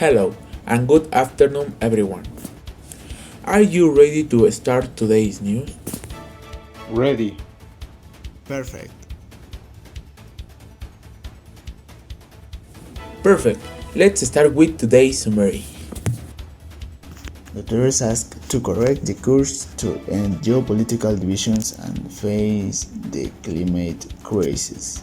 Hello and good afternoon, everyone. Are you ready to start today's news? Ready. Perfect. Perfect. Let's start with today's summary. The tourists asked to correct the course to end geopolitical divisions and face the climate crisis.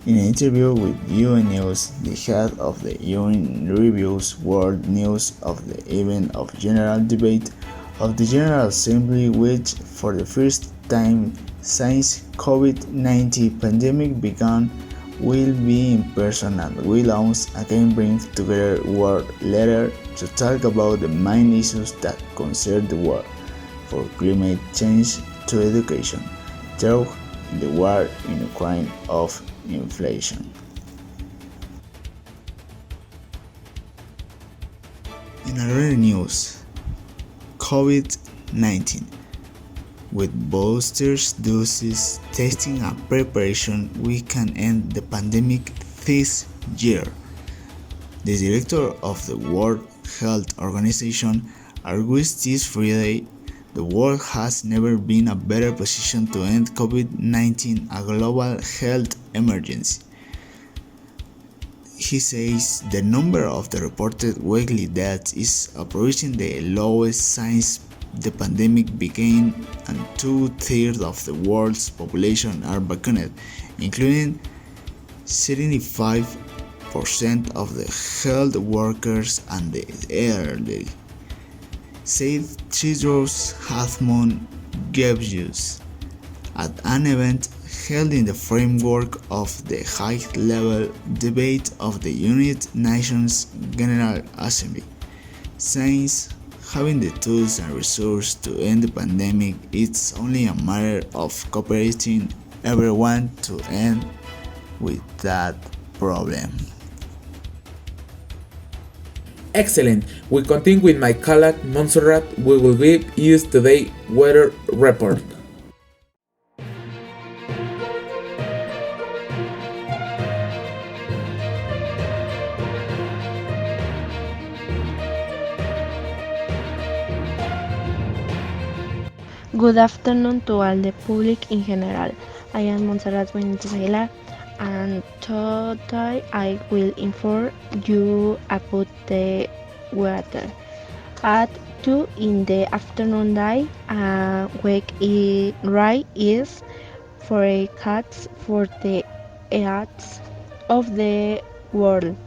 In an interview with UN News, the head of the UN reviews world news of the event of general debate of the General Assembly, which for the first time since COVID-19 pandemic began will be in person and will once again bring together world leaders to talk about the main issues that concern the world, from climate change to education, through the war in Ukraine of inflation. In other news, COVID-19. With boosters, doses, testing and preparation, we can end the pandemic this year. The director of the World Health Organization argues this Friday the world has never been in a better position to end COVID-19, a global health emergency. He says the number of the reported weekly deaths is approaching the lowest since the pandemic began, and 2/3 of the world's population are vaccinated, including 75% of the health workers and the elderly, said Tedros Adhanom Ghebreyesus at an event held in the framework of the high-level debate of the United Nations General Assembly. Since having the tools and resources to end the pandemic, it's only a matter of cooperating everyone to end with that problem. Excellent. We continue with my colleague Montserrath. We will give you today's weather report. Good afternoon to all the public in general. I am Montserrath Aguilar, and today I will inform you about the weather. At 2 in the afternoon day, a weak ray is forecast for the edge of the world,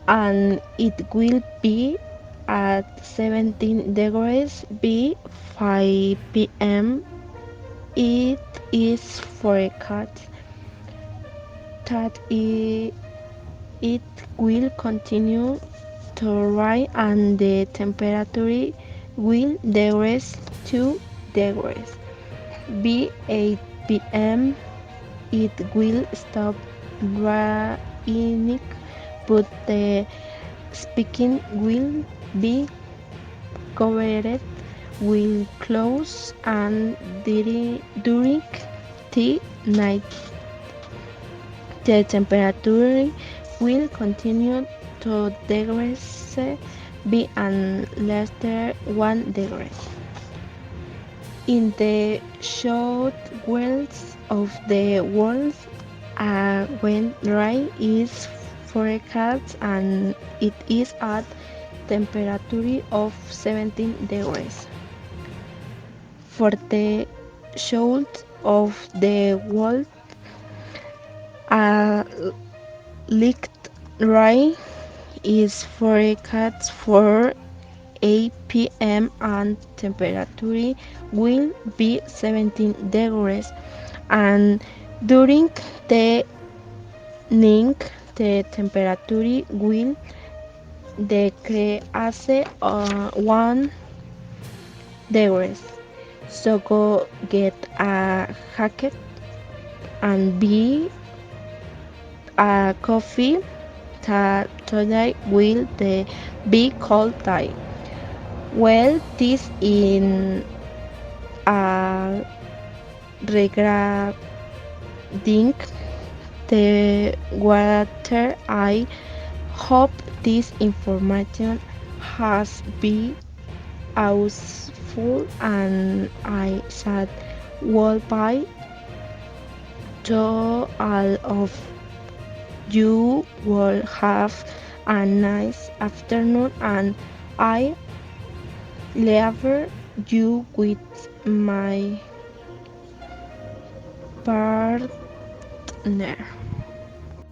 and it will be at 17 degrees by 5 p.m. It is forecast that it will continue to rise and the temperature will decrease 2 degrees. By 8 p.m. it will stop raining, but the speaking will be covered with clouds, and during the night the temperature will continue to decrease by and later 1 degree. In the southwest of the world, a wind ray is forecast and it is at temperature of 17 degrees. For the south of the world, a light ray is forecast for 8 p.m. and temperature will be 17 degrees, and during the night the temperature will decrease 1 degree. So go get a jacket and be a coffee. Today will be cold day. Well, this in a regarding the water, I Hope this information has been useful and I said goodbye to all of you. Will have a nice afternoon and I leave you with my partner.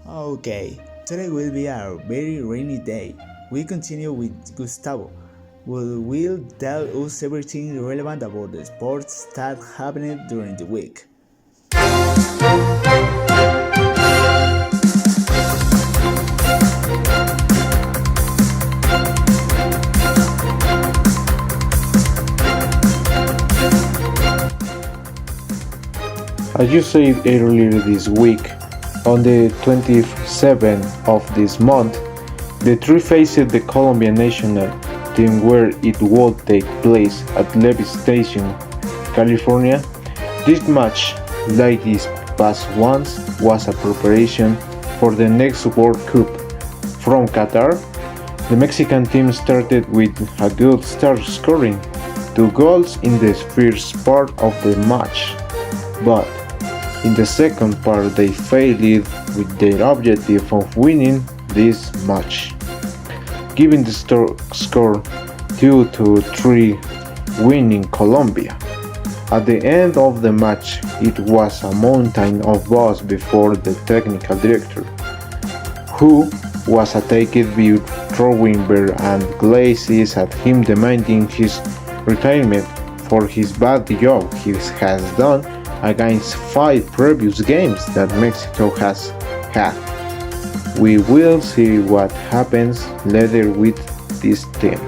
Okay, today will be a very rainy day. We continue with Gustavo, who will tell us everything relevant about the sports that happened during the week. As you said earlier this week, on the 27th of this month, the three faced the Colombian national team where it would take place at Levy Station, California. This match, like these past ones, was a preparation for the next World Cup. From Qatar, the Mexican team started with a good start, scoring 2 goals in the first part of the match, but in the second part they failed with their objective of winning this match, giving the score 2-3 winning Colombia. At the end of the match, it was a mountain of balls before the technical director, who was attacked by throwing beer and glasses at him, demanding his retirement for his bad job he has done against 5 previous games that Mexico has had. We will see what happens later with this team.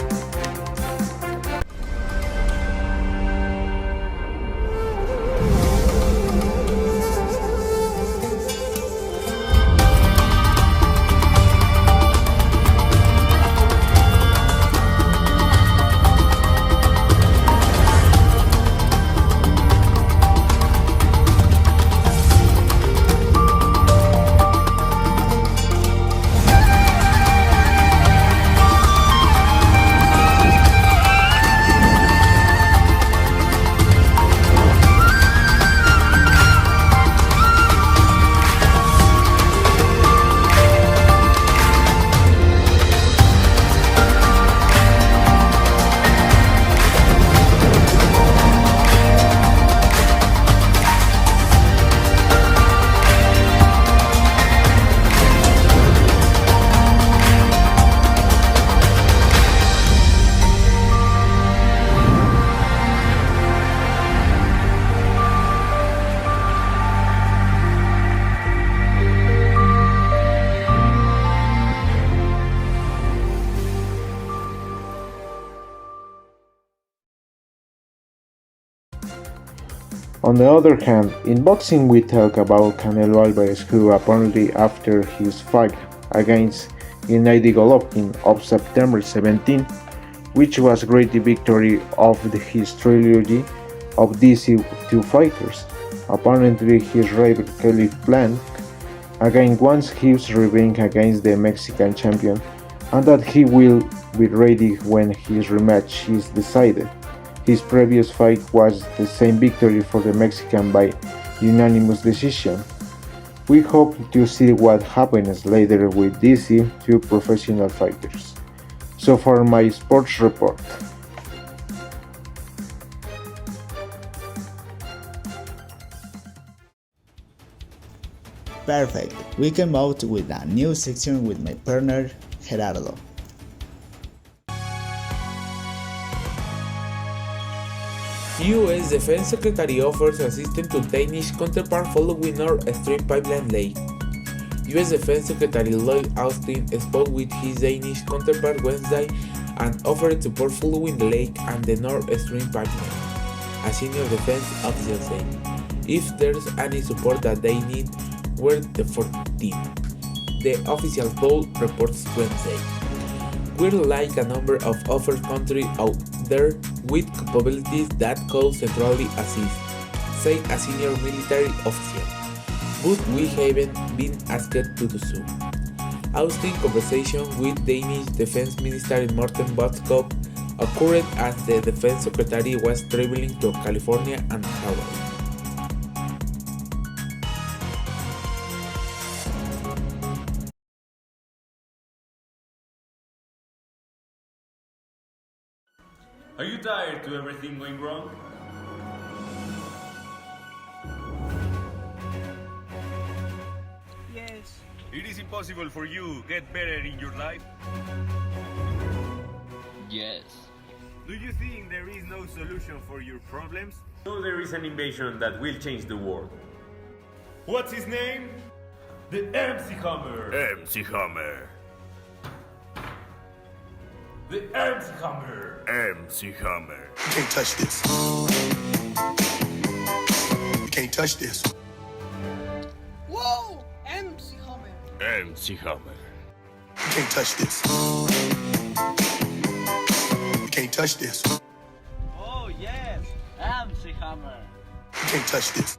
On the other hand, in boxing we talk about Canelo Alvarez, who apparently after his fight against Gennady Golovkin of September 17, which was a great victory of his trilogy of these two fighters, apparently his rival Kelly Blanc again wants his revenge against the Mexican champion, and that he will be ready when his rematch is decided. His previous fight was the same victory for the Mexican by unanimous decision. We hope to see what happens later with these two professional fighters. So far my sports report. Perfect, we came out with a new section with my partner Gerardo. U.S. Defense Secretary offers assistance to Danish counterpart following Nord Stream pipeline leak. U.S. Defense Secretary Lloyd Austin spoke with his Danish counterpart Wednesday and offered support following the leak and the Nord Stream pipeline. A senior defense official said, "If there's any support that they need, we're the 14th." The official poll reports Wednesday. "We're like a number of other countries out there with capabilities that could centrally assist," said a senior military official, "but we haven't been asked to do so." Austin conversation with Danish Defense Minister Morten Botskov occurred as the Defense Secretary was traveling to California and Hawaii. Are you tired to everything going wrong? Yes. It is impossible for you to get better in your life? Yes. Do you think there is no solution for your problems? No, there is an invention that will change the world. What's his name? The MC Hammer. MC Hammer. The MC Hammer. MC Hammer. You can't touch this. You can't touch this. Whoa! MC Hammer. MC Hammer. You can't touch this. You can't touch this. Oh yes, MC Hammer. You can't touch this.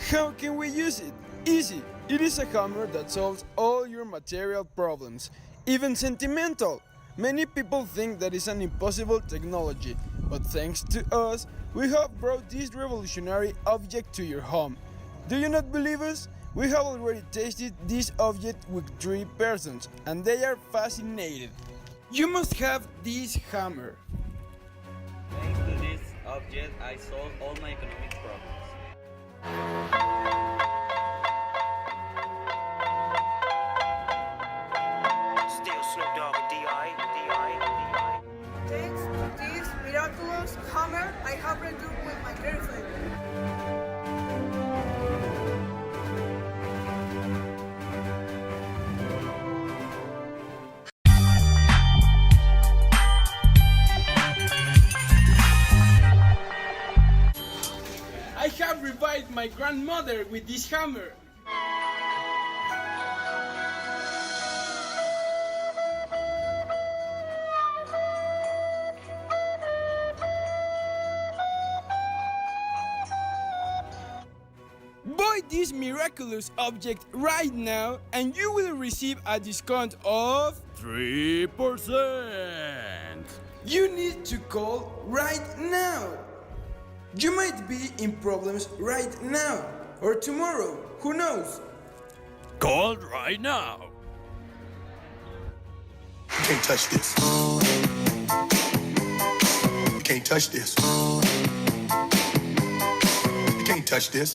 How can we use it? Easy. It is a hammer that solves all your material problems, even sentimental. Many people think that is an impossible technology, but thanks to us, we have brought this revolutionary object to your home. Do you not believe us? We have already tasted this object with 3 persons, and they are fascinated. You must have this hammer. Thanks to this object, I solved all my economic problems. Still Snoop Dogg and D.I. Thanks to this miraculous hammer, I have reduced with my girlfriend. I have revived my grandmother with this hammer. Buy this miraculous object right now and you will receive a discount of 3%. You need to call right now. You might be in problems right now or tomorrow, who knows? Call right now. You can't touch this. You can't touch this. You can't touch this.